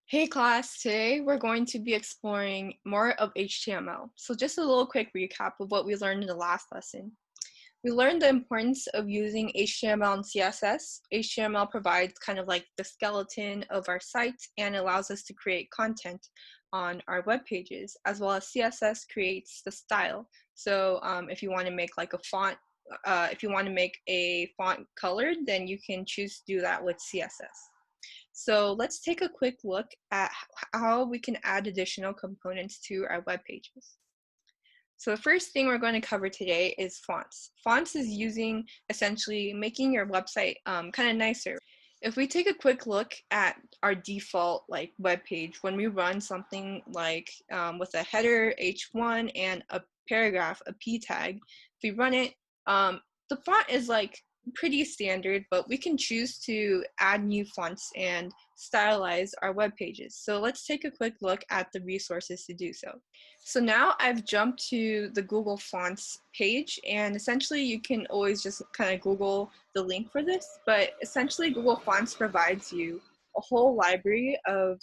Hey class, today we're going to be exploring more of HTML. So just a little quick recap of what we learned in the last lesson. We learned the importance of using HTML and CSS. HTML provides kind of like the skeleton of our site and allows us to create content on our web pages, as well as CSS creates the style. So if you want to make like a font, if you want to make a font colored, then you can choose to do that with CSS. So let's take a quick look at how we can add additional components to our web pages. So the first thing we're going to cover today is fonts. Fonts is using essentially making your website kind of nicer. If we take a quick look at our default like web page, when we run something like with a header H1 and a paragraph, a P tag, if we run it, the font is like pretty standard, but we can choose to add new fonts and stylize our web pages. So let's take a quick look at the resources to do so. So now I've jumped to the Google Fonts page, and essentially you can always just kind of Google the link for this, but essentially Google Fonts provides you a whole library of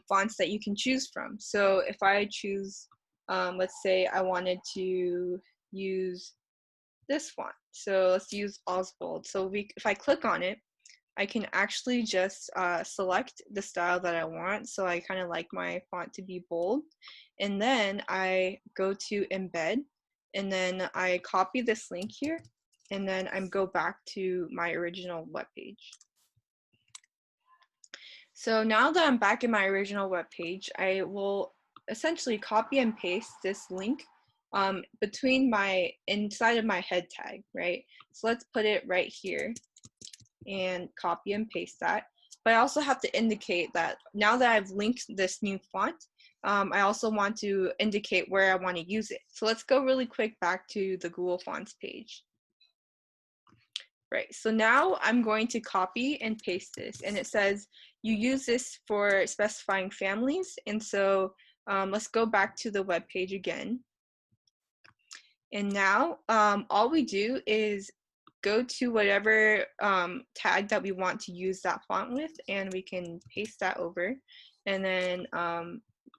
fonts that you can choose from. So if I choose, let's say I wanted to use this font. So let's use Oswald. So if I click on it, I can actually just select the style that I want. So I kind of like my font to be bold. And then I go to embed, and then I copy this link here, and then I go back to my original web page. So now that I'm back in my original web page, I will essentially copy and paste this link between inside of my head tag, right? So let's put it right here and copy and paste that. But I also have to indicate that now that I've linked this new font, I also want to indicate where I want to use it. So let's go really quick back to the Google Fonts page. Right, so now I'm going to copy and paste this, and it says you use this for specifying families. And so let's go back to the web page again. And now all we do is go to whatever tag that we want to use that font with, and we can paste that over. And then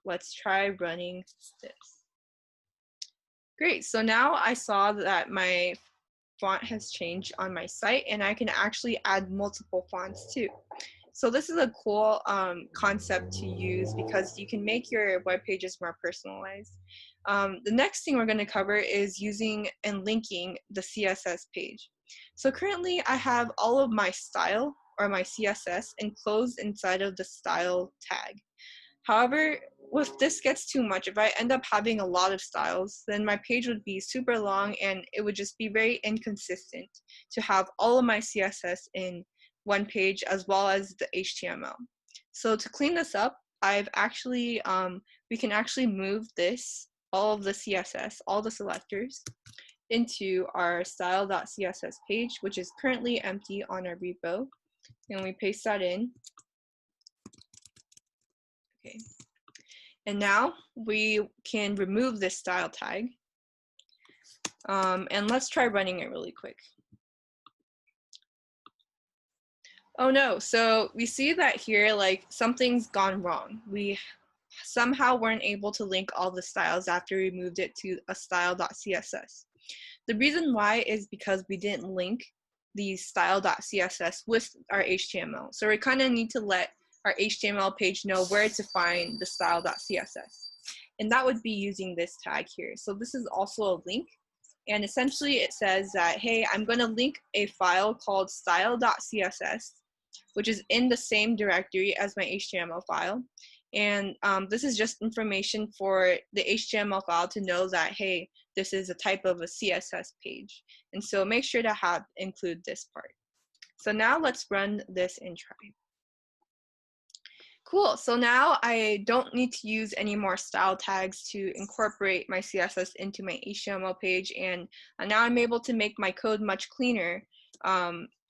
let's try running this. Great, so now I saw that my font has changed on my site, and I can actually add multiple fonts too. So this is a cool concept to use because you can make your web pages more personalized. The next thing we're going to cover is using and linking the CSS page. So currently I have all of my style or my CSS enclosed inside of the style tag. However, if this gets too much, if I end up having a lot of styles, then my page would be super long and it would just be very inconsistent to have all of my CSS in one page as well as the HTML. So to clean this up, I've actually, we can actually move this, all of the CSS, all the selectors, into our style.css page, which is currently empty on our repo. And we paste that in. Okay. And now we can remove this style tag. And let's try running it really quick. Oh no, so we see that here, like something's gone wrong. We somehow weren't able to link all the styles after we moved it to a style.css. The reason why is because we didn't link the style.css with our HTML. So we kind of need to let our HTML page know where to find the style.css. And that would be using this tag here. So this is also a link. And essentially it says that, hey, I'm going to link a file called style.css, which is in the same directory as my HTML file. And this is just information for the HTML file to know that, hey, this is a type of a CSS page. And so make sure to include this part. So now let's run this and try. Cool, so now I don't need to use any more style tags to incorporate my CSS into my HTML page, and now I'm able to make my code much cleaner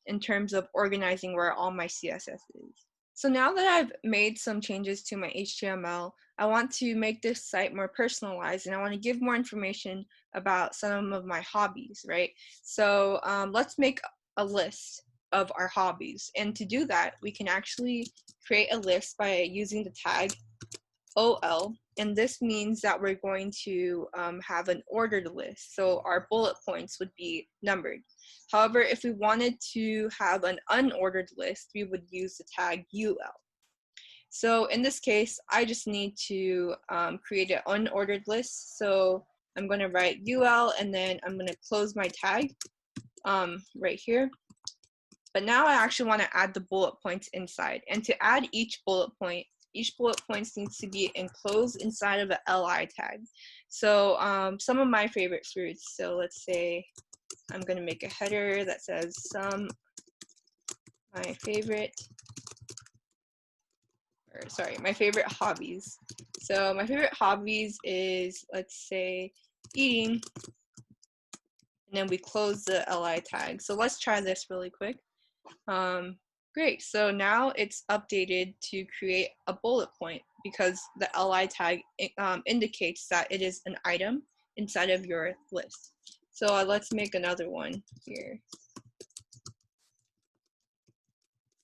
in terms of organizing where all my CSS is. So now that I've made some changes to my HTML, I want to make this site more personalized, and I want to give more information about some of my hobbies, right? So let's make a list. of our hobbies. And to do that, we can actually create a list by using the tag OL, and this means that we're going to have an ordered list. So our bullet points would be numbered. However, if we wanted to have an unordered list, we would use the tag UL. So in this case, I just need to create an unordered list. So I'm going to write UL, and then I'm going to close my tag right here. But now I actually want to add the bullet points inside. And to add each bullet point needs to be enclosed inside of a LI tag. So some of my favorite fruits. So let's say I'm going to make a header that says some my favorite hobbies. So my favorite hobbies is, let's say, eating, and then we close the LI tag. So let's try this really quick. Great, so now it's updated to create a bullet point because the LI tag indicates that it is an item inside of your list. So let's make another one here.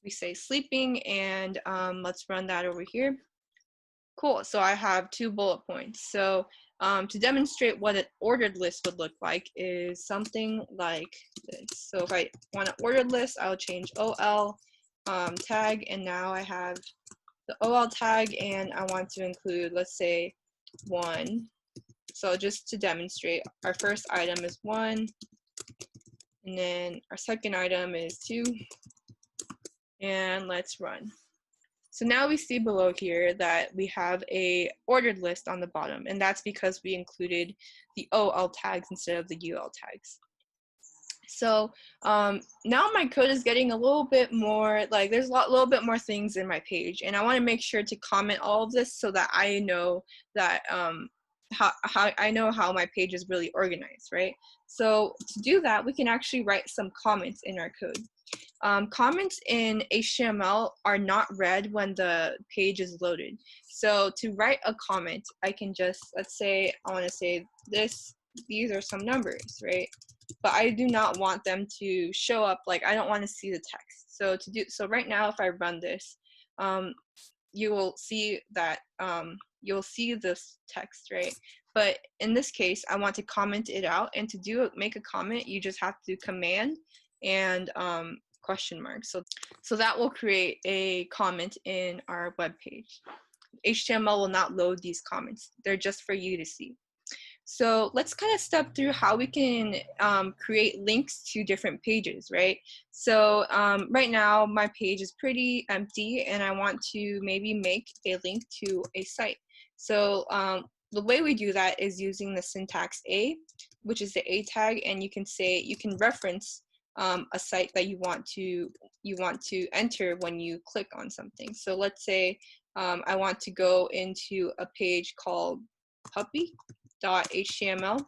We say sleeping, and let's run that over here. Cool, so I have 2 bullet points. So to demonstrate what an ordered list would look like is something like this. So if I want an ordered list, I'll change OL tag, and now I have the OL tag, and I want to include, let's say, 1. So just to demonstrate, our first item is 1, and then our second item is 2, and let's run. So now we see below here that we have a ordered list on the bottom, and that's because we included the OL tags instead of the UL tags. So now my code is getting a little bit more, like there's a little bit more things in my page, and I want to make sure to comment all of this so that I know that how I know how my page is really organized, right? So to do that, we can actually write some comments in our code. Comments in HTML are not read when the page is loaded. So to write a comment, I can just, let's say I want to say these are some numbers, right? But I do not want them to show up, like I don't want to see the text. So right now, if I run this, you will see that you'll see this text, right? But in this case, I want to comment it out, and to make a comment, you just have to do command and question mark. So that will create a comment in our web page. HTML will not load these comments. They're just for you to see. So let's kind of step through how we can create links to different pages, right? So right now my page is pretty empty, and I want to maybe make a link to a site. So the way we do that is using the syntax A, which is the A tag, and you can reference a site that you want to enter when you click on something. So let's say I want to go into a page called puppy.html,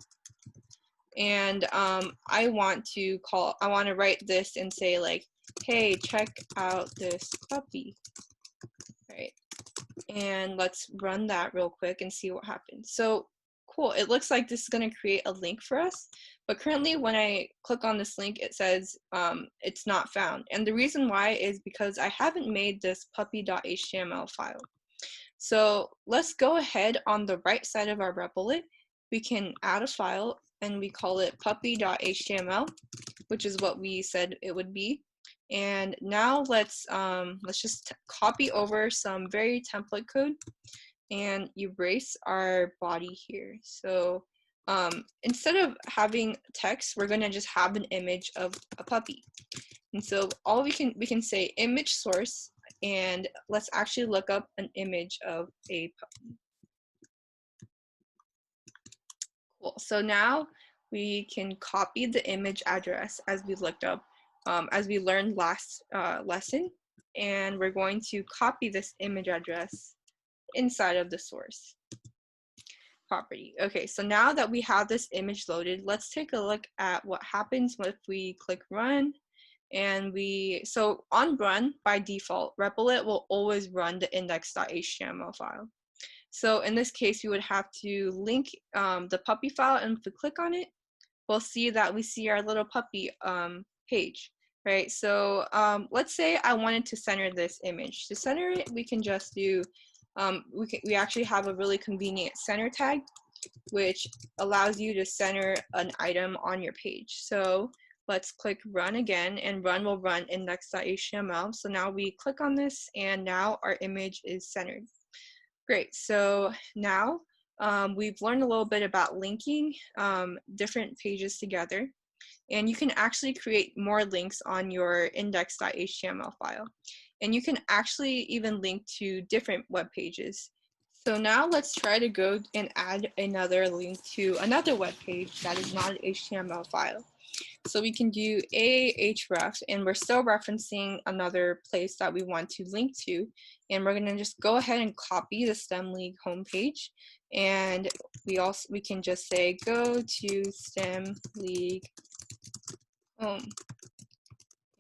and I want to write this and say like, hey, check out this puppy, right? And let's run that real quick and see what happens. So cool, it looks like this is going to create a link for us, but currently when I click on this link, it says it's not found. And the reason why is because I haven't made this puppy.html file. So let's go ahead on the right side of our Replit. We can add a file, and we call it puppy.html, which is what we said it would be. And now let's just copy over some very template code and erase our body here. So instead of having text, we're gonna just have an image of a puppy. And so we can say image source, and let's actually look up an image of a puppy. Cool. So now we can copy the image address as we looked up, as we learned last lesson, and we're going to copy this image address inside of the source property. Okay, so now that we have this image loaded, let's take a look at what happens if we click run. And so on run, by default, Replit will always run the index.html file. So in this case, we would have to link the puppy file, and if we click on it, we'll see that we see our little puppy page. right? So let's say I wanted to center this image. To center it, we can just do, we actually have a really convenient center tag, which allows you to center an item on your page. So let's click run again, and run will run index.html. So now we click on this, and now our image is centered. Great, so now we've learned a little bit about linking different pages together, and you can actually create more links on your index.html file. And you can actually even link to different web pages. So now let's try to go and add another link to another web page that is not an HTML file. So we can do ahref, and we're still referencing another place that we want to link to. And we're going to just go ahead and copy the STEM League homepage. And we can just say go to STEM League home.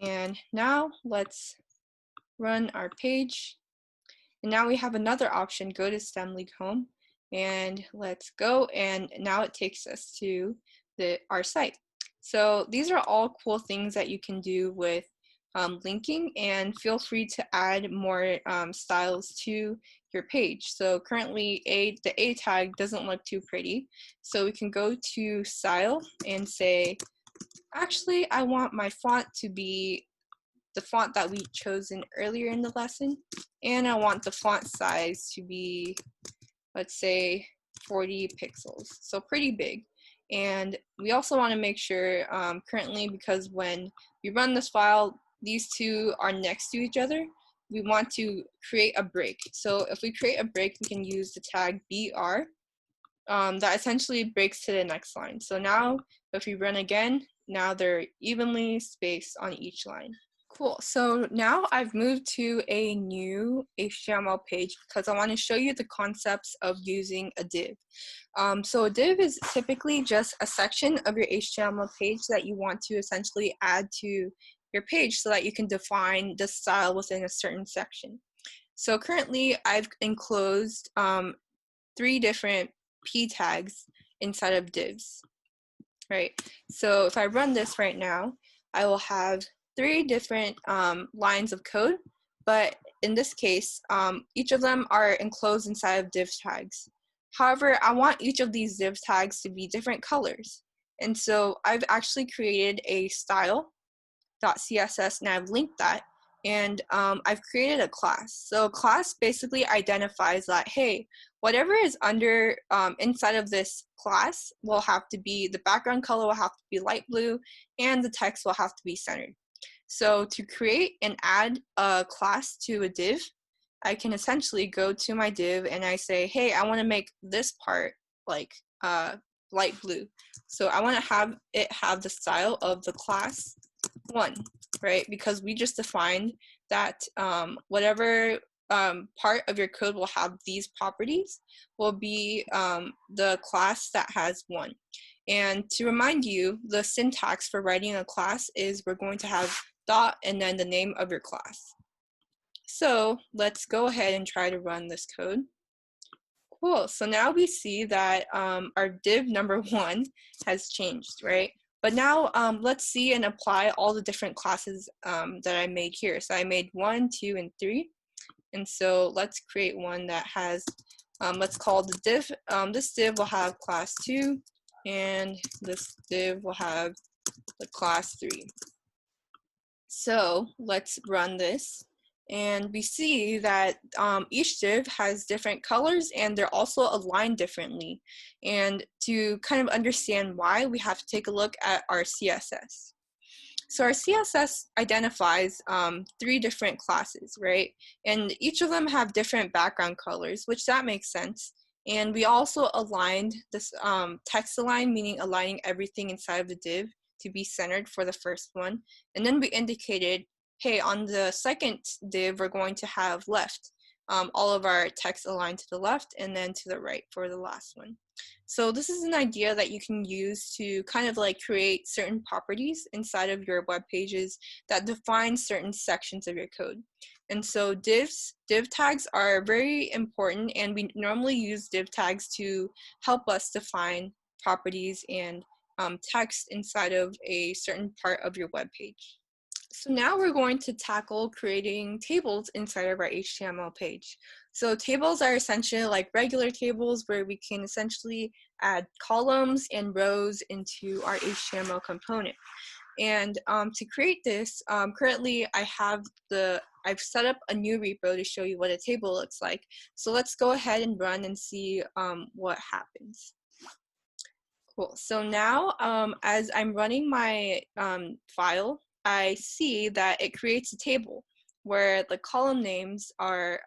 And now let's run our page. And now we have another option, go to STEM League home. And let's go, and now it takes us to our site. So these are all cool things that you can do with linking, and feel free to add more styles to your page. So currently the A tag doesn't look too pretty. So we can go to style and say, actually, I want my font to be the font that we chosen earlier in the lesson, and I want the font size to be, let's say, 40 pixels, so pretty big. And we also want to make sure currently, because when we run this file, these two are next to each other, we want to create a break. So if we create a break, we can use the tag BR that essentially breaks to the next line. So now if we run again, now they're evenly spaced on each line. Cool, so now I've moved to a new HTML page because I want to show you the concepts of using a div. So a div is typically just a section of your HTML page that you want to essentially add to your page so that you can define the style within a certain section. So currently I've enclosed 3 different p tags inside of divs, right? So if I run this right now, I will have 3 different lines of code, but in this case, each of them are enclosed inside of div tags. However, I want each of these div tags to be different colors. And so I've actually created a style.css, and I've linked that, and I've created a class. So a class basically identifies that, hey, whatever is under inside of this class will have to be, the background color will have to be light blue, and the text will have to be centered. So to create and add a class to a div, I can essentially go to my div and I say, hey, I want to make this part like light blue. So I want to have it have the style of the class 1, right? Because we just defined that whatever part of your code will have these properties will be the class that has 1. And to remind you, the syntax for writing a class is we're going to have dot and then the name of your class. So let's go ahead and try to run this code. Cool, so now we see that our div number 1 has changed, right? But now let's see and apply all the different classes that I made here. So I made 1, 2, and 3. And so let's create one that has, let's call the div, this div will have class 2, and this div will have the class 3. So let's run this, and we see that each div has different colors, and they're also aligned differently. And to kind of understand why, we have to take a look at our CSS. So our CSS identifies 3 different classes, right? And each of them have different background colors, which that makes sense. And we also aligned this text align, meaning aligning everything inside of the div to be centered for the first one. And then we indicated, hey, on the second div, we're going to have left. All of our text aligned to the left and then to the right for the last one. So this is an idea that you can use to kind of like create certain properties inside of your web pages that define certain sections of your code. And so div tags are very important, and we normally use div tags to help us define properties and text inside of a certain part of your web page. So now we're going to tackle creating tables inside of our HTML page. So tables are essentially like regular tables where we can essentially add columns and rows into our HTML component. And to create this, currently I've set up a new repo to show you what a table looks like. So let's go ahead and run and see what happens. Cool. So now, as I'm running my file, I see that it creates a table where the column names are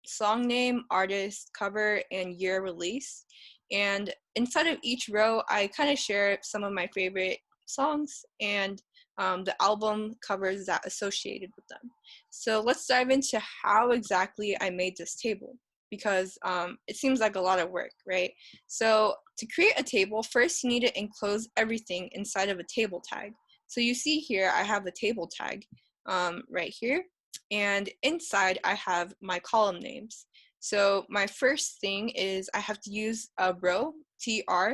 song name, artist, cover, and year release. And inside of each row, I kind of share some of my favorite songs and the album covers that associated with them. So let's dive into how exactly I made this table, because it seems like a lot of work, right? So to create a table, first you need to enclose everything inside of a table tag. So you see here, I have the table tag right here, and inside I have my column names. So my first thing is I have to use a row, tr,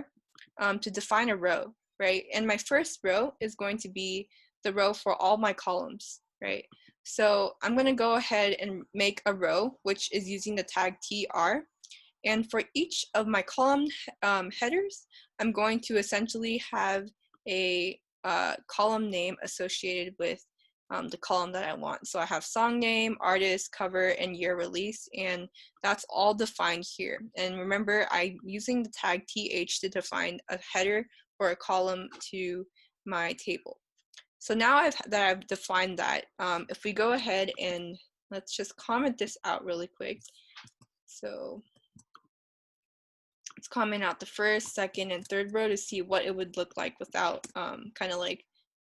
to define a row, right? And my first row is going to be the row for all my columns, right? So I'm going to go ahead and make a row, which is using the tag tr. And for each of my column headers, I'm going to essentially have a column name associated with the column that I want. So I have song name, artist, cover, and year release, and that's all defined here. And remember, I'm using the tag th to define a header or a column to my table. So now I've defined that, if we go ahead and let's just comment this out really quick. So let's comment out the first, second, and third row to see what it would look like without kind of like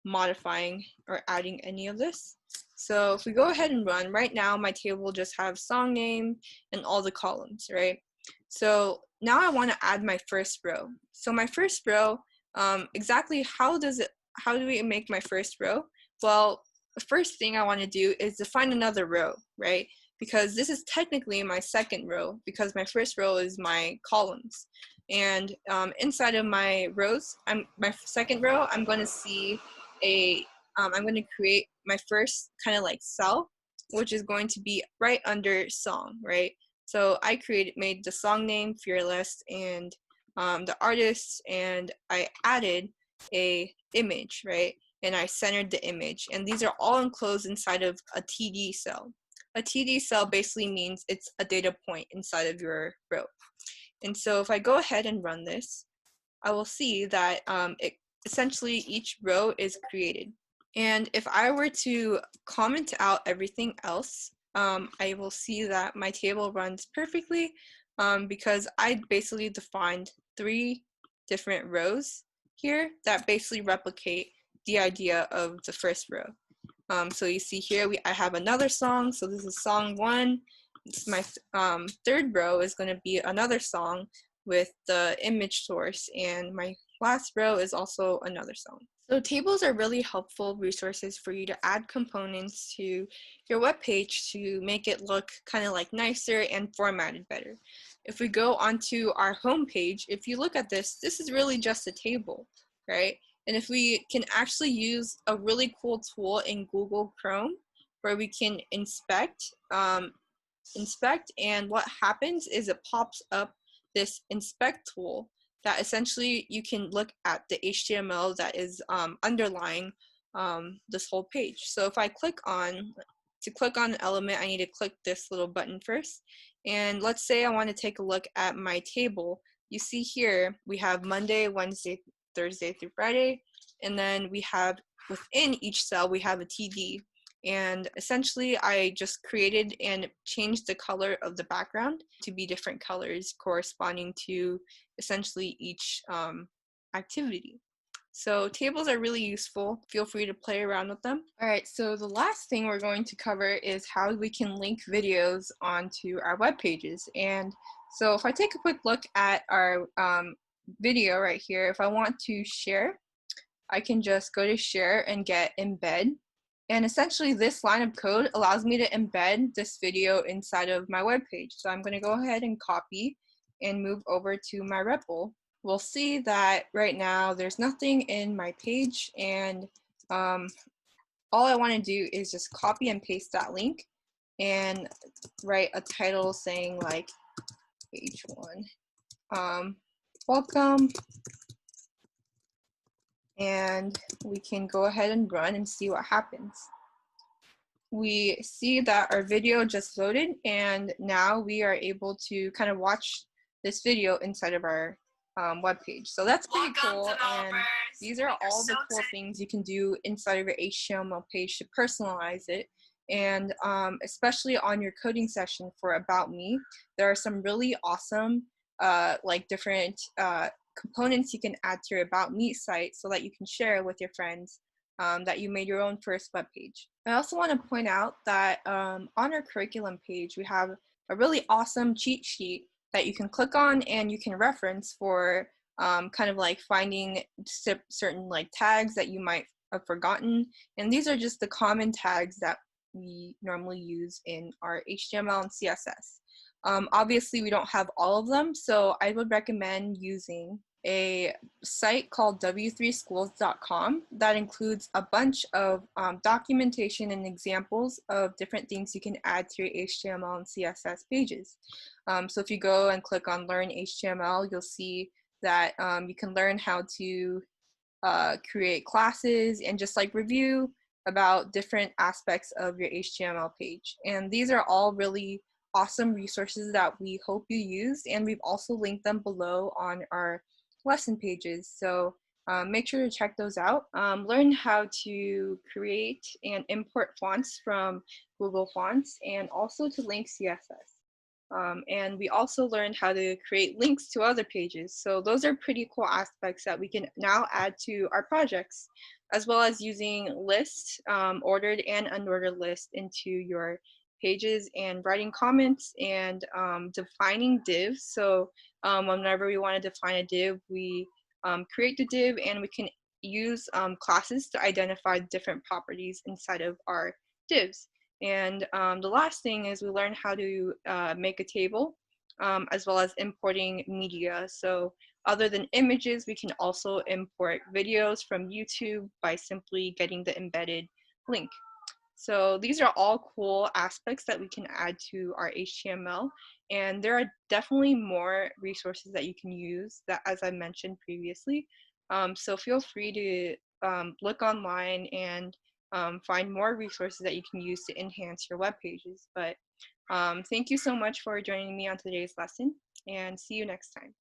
modifying or adding any of this. So if we go ahead and run, right now my table will just have song name and all the columns, right? So now I want to add my first row. So my first row, exactly how do we make my first row? Well, the first thing I want to do is define another row, right? Because this is technically my second row, because my first row is my columns. And inside of my rows, my second row, I'm going to see I'm going to create my first kind of like cell, which is going to be right under song, right? So I made the song name Fearless and the artist, and I added a image, right? And I centered the image, and these are all enclosed inside of a TD cell. A TD cell basically means it's a data point inside of your row. And so if I go ahead and run this, I will see that essentially each row is created. And if I were to comment out everything else, I will see that my table runs perfectly because I basically defined 3 different rows here that basically replicate the idea of the first row. So you see here, I have another song. So this is song 1. My third row is going to be another song with the image source, and my last row is also another song. So tables are really helpful resources for you to add components to your web page to make it look kind of like nicer and formatted better. If we go onto our home page, if you look at this, this is really just a table, right? And if we can actually use a really cool tool in Google Chrome where we can inspect, and what happens is it pops up this inspect tool that essentially you can look at the HTML that is underlying this whole page. So if I click on an element, I need to click this little button first. And let's say I want to take a look at my table. You see here, we have Monday, Wednesday, Thursday through Friday. And then we have within each cell, we have a TD. And essentially, I just created and changed the color of the background to be different colors corresponding to essentially each activity. So tables are really useful. Feel free to play around with them. All right, so the last thing we're going to cover is how we can link videos onto our web pages. And so if I take a quick look at our video right here, if I want to share, I can just go to share and get embed. And essentially this line of code allows me to embed this video inside of my web page. So I'm going to go ahead and copy and move over to my REPL. We'll see that right now there's nothing in my page, and all I want to do is just copy and paste that link and write a title saying like H1 welcome, and we can go ahead and run and see what happens. We see that our video just loaded, and now we are able to kind of watch this video inside of our web page. So that's pretty cool, and these are all the cool things you can do inside of your HTML page to personalize it. And especially on your coding session for About Me, there are some really awesome like different components you can add to your About Me site so that you can share with your friends that you made your own first web page. I also want to point out that on our curriculum page, we have a really awesome cheat sheet that you can click on and you can reference for kind of like finding certain like tags that you might have forgotten. And these are just the common tags that we normally use in our HTML and CSS. Obviously, we don't have all of them, so I would recommend using a site called w3schools.com that includes a bunch of documentation and examples of different things you can add to your HTML and CSS pages. So if you go and click on Learn HTML, you'll see that you can learn how to create classes and just like review about different aspects of your HTML page. And these are all really awesome resources that we hope you use, and we've also linked them below on our lesson pages. So make sure to check those out. Learn how to create and import fonts from Google Fonts, and also to link CSS. And we also learned how to create links to other pages. So those are pretty cool aspects that we can now add to our projects, as well as using lists, ordered and unordered lists into your pages, and writing comments, and defining divs. So whenever we want to define a div, we create the div, and we can use classes to identify different properties inside of our divs. And the last thing is we learn how to make a table, as well as importing media. So other than images, we can also import videos from YouTube by simply getting the embedded link. So these are all cool aspects that we can add to our HTML, and there are definitely more resources that you can use, that, as I mentioned previously. So feel free to look online and find more resources that you can use to enhance your web pages. But thank you so much for joining me on today's lesson, and see you next time.